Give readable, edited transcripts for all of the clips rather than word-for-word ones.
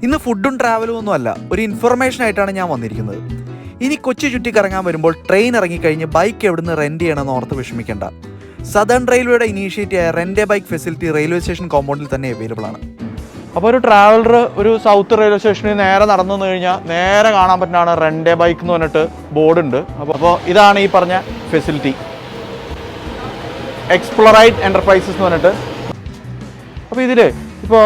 ഇന്ന് ഫുഡും ട്രാവലും ഒന്നും അല്ല, ഒരു ഇൻഫർമേഷൻ ആയിട്ടാണ് ഞാൻ വന്നിരിക്കുന്നത്. ഇനി കൊച്ചി ചുറ്റിക്കറങ്ങാൻ വരുമ്പോൾ ട്രെയിൻ ഇറങ്ങിക്കഴിഞ്ഞ് ബൈക്ക് എവിടുന്ന് റെന്റ് ചെയ്യണമെന്ന് ഓർത്ത് വിഷമിക്കേണ്ട. സദേൺ റെയിൽവേയുടെ ഇനീഷ്യേറ്റീവ് ആയ rent a bike facility railway station കോമ്പൗണ്ടിൽ തന്നെ അവൈലബിൾ ആണ്. അപ്പോൾ ഒരു ട്രാവലർ ഒരു സൗത്ത് റെയിൽവേ സ്റ്റേഷനിൽ നേരെ നടന്നു കഴിഞ്ഞാൽ നേരെ കാണാൻ പറ്റുന്നതാണ് റെന്റ് എ ബൈക്ക് എന്ന് പറഞ്ഞിട്ട് ബോർഡ് ഉണ്ട്. അപ്പോൾ ഇതാണ് ഈ പറഞ്ഞ ഫെസിലിറ്റി, എക്സ്പ്ലോറൈറ്റ് എൻ്റർപ്രൈസസ് എന്ന് പറഞ്ഞിട്ട്. അപ്പോൾ ഇതിൽ ഇപ്പോൾ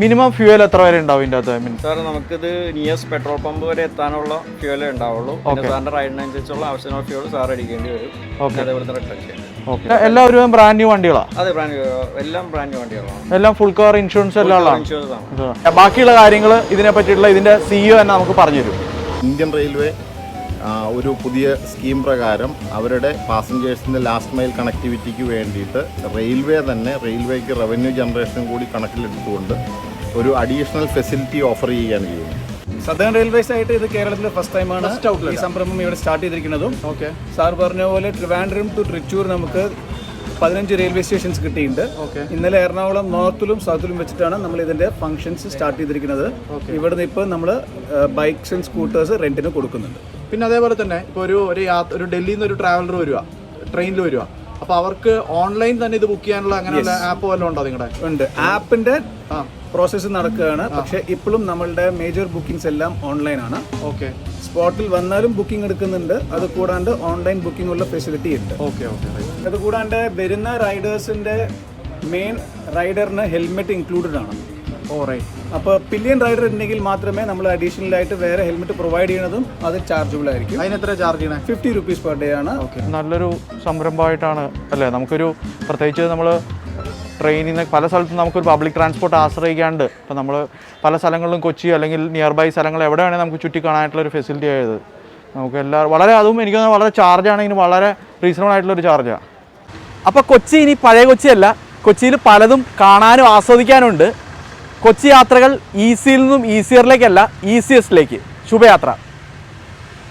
മിനിമം ഫ്യൂവൽ എത്ര വരെ ഉണ്ടാവും ഇതിൻ്റെ അകത്ത്? സാർ നമുക്കിത് നിയർസ്റ്റ് പെട്രോൾ പമ്പ് വരെ എത്താനുള്ള ഫ്യൂവലേ ഉണ്ടാവുള്ളൂ. സാറിൻ്റെ റൈഡിനനുസരിച്ചുള്ള ആവശ്യമുള്ള ഫ്യൂവൽ സാർ അടിക്കേണ്ടി വരും. അതേപോലെ തന്നെ റിട്ടേൺ. എല്ലാവരും ബ്രാൻഡ് ന്യൂ വണ്ടികളാണ്? അതെ, എല്ലാം ബ്രാൻഡ് ന്യൂ വണ്ടികളാണ്. എല്ലാം ഫുൾ കവർ ഇൻഷുറൻസ് എല്ലാം ഉള്ളതാണ്. ബാക്കിയുള്ള കാര്യങ്ങൾ ഇതിനെ പറ്റിയിട്ടുള്ള ഇതിന്റെ സിഇഒ തന്നെ നമുക്ക് പറഞ്ഞു തരും. ഇന്ത്യൻ റെയിൽവേ ഒരു പുതിയ സ്കീം പ്രകാരം അവരുടെ പാസഞ്ചേഴ്സിൻ്റെ ലാസ്റ്റ് മൈൽ കണക്ടിവിറ്റിക്ക് വേണ്ടിയിട്ട് റെയിൽവേ തന്നെ റെയിൽവേക്ക് റവന്യൂ ജനറേഷനും കൂടി കണക്കിലെടുത്തുകൊണ്ട് ഒരു അഡീഷണൽ ഫെസിലിറ്റി ഓഫർ ചെയ്യുകയാണ് ചെയ്യുന്നത്. സദേൺ റെയിൽവേസ് ആയിട്ട് ഇത് കേരളത്തിലെ ഫസ്റ്റ് ടൈമാണ് ഈ സംരംഭം ഇവിടെ സ്റ്റാർട്ട് ചെയ്തിരിക്കുന്നതും. സാർ പറഞ്ഞ പോലെ ട്രിവാൻഡ്രം ടു ട്രിച്ചൂർ നമുക്ക് 15 റെയിൽവേ സ്റ്റേഷൻസ് കിട്ടിയിട്ടുണ്ട്. ഇന്നലെ എറണാകുളം നോർത്തിലും സൗത്തിലും വെച്ചിട്ടാണ് നമ്മൾ ഇതിന്റെ ഫംഗ്ഷൻസ് സ്റ്റാർട്ട് ചെയ്തിരിക്കുന്നത്. ഇവിടുന്ന് ഇപ്പോൾ നമ്മൾ ബൈക്സ് ആൻഡ് സ്കൂട്ടേഴ്സ് റെന്റിന് കൊടുക്കുന്നുണ്ട്. പിന്നെ അതേപോലെ തന്നെ ഇപ്പോൾ ഒരു ഡൽഹിയിൽ നിന്ന് ഒരു ട്രാവലർ വരിക, ട്രെയിനിൽ വരിക, അപ്പോൾ അവർക്ക് ഓൺലൈൻ തന്നെ ഇത് ബുക്ക് ചെയ്യാനുള്ള അങ്ങനെയുള്ള ആപ്പ് വല്ലതും ഉണ്ടോ നിങ്ങളുടെ? ഉണ്ട്, ആപ്പിന്റെ പ്രോസസ്സ് നടക്കുകയാണ്. പക്ഷേ ഇപ്പോഴും നമ്മളുടെ മേജർ ബുക്കിംഗ്സ് എല്ലാം ഓൺലൈൻ ആണ്. സ്പോട്ടിൽ വന്നാലും ബുക്കിംഗ് എടുക്കുന്നുണ്ട്. അത് കൂടാണ്ട് ഓൺലൈൻ ബുക്കിംഗ് ഉള്ള ഫെസിലിറ്റി ഉണ്ട്. അത് കൂടാണ്ട് വരുന്ന റൈഡേഴ്സിന്റെ മെയിൻ റൈഡറിന് ഹെൽമെറ്റ് ഇൻക്ലൂഡഡ് ആണ്. അപ്പോൾ പില്ലിയൻ റൈഡർ ഉണ്ടെങ്കിൽ മാത്രമേ നമ്മൾ അഡീഷണൽ ആയിട്ട് വേറെ ഹെൽമെറ്റ് പ്രൊവൈഡ് ചെയ്യുന്നതും അത് ചാർജബിൾ ആയിരിക്കും. അതിനെത്ര ചാർജ് ചെയ്യണേ? 50 rupees പെർ ഡേ ആണ്. നല്ലൊരു സംരംഭമായിട്ടാണ് അല്ലേ? നമുക്കൊരു പ്രത്യേകിച്ച് നമ്മൾ ട്രെയിനിൽ നിന്ന് പല സ്ഥലത്തും നമുക്കൊരു പബ്ലിക് ട്രാൻസ്പോർട്ട് ആശ്രയിക്കാണ്ട് ഇപ്പോൾ നമ്മൾ പല സ്ഥലങ്ങളിലും കൊച്ചി അല്ലെങ്കിൽ നിയർ ബൈ സ്ഥലങ്ങൾ എവിടെ വേണമെങ്കിൽ നമുക്ക് ചുറ്റി കാണാനായിട്ടുള്ളൊരു ഫെസിലിറ്റി ആയത് നമുക്ക് എല്ലാവരും വളരെ, അതും എനിക്ക് തോന്നുന്നു വളരെ ചാർജാണെങ്കിൽ വളരെ റീസണബിൾ ആയിട്ടുള്ളൊരു ചാർജാണ്. അപ്പോൾ കൊച്ചി ഇനി പഴയ കൊച്ചിയല്ല, കൊച്ചിയിൽ പലതും കാണാനും ആസ്വദിക്കാനും ഉണ്ട്. കൊച്ചി യാത്രകൾ ഈസിയിൽ നിന്നും ഈസിയറിലേക്കല്ല, ഈസിയസ്റ്റിലേക്ക്. ശുഭയാത്ര.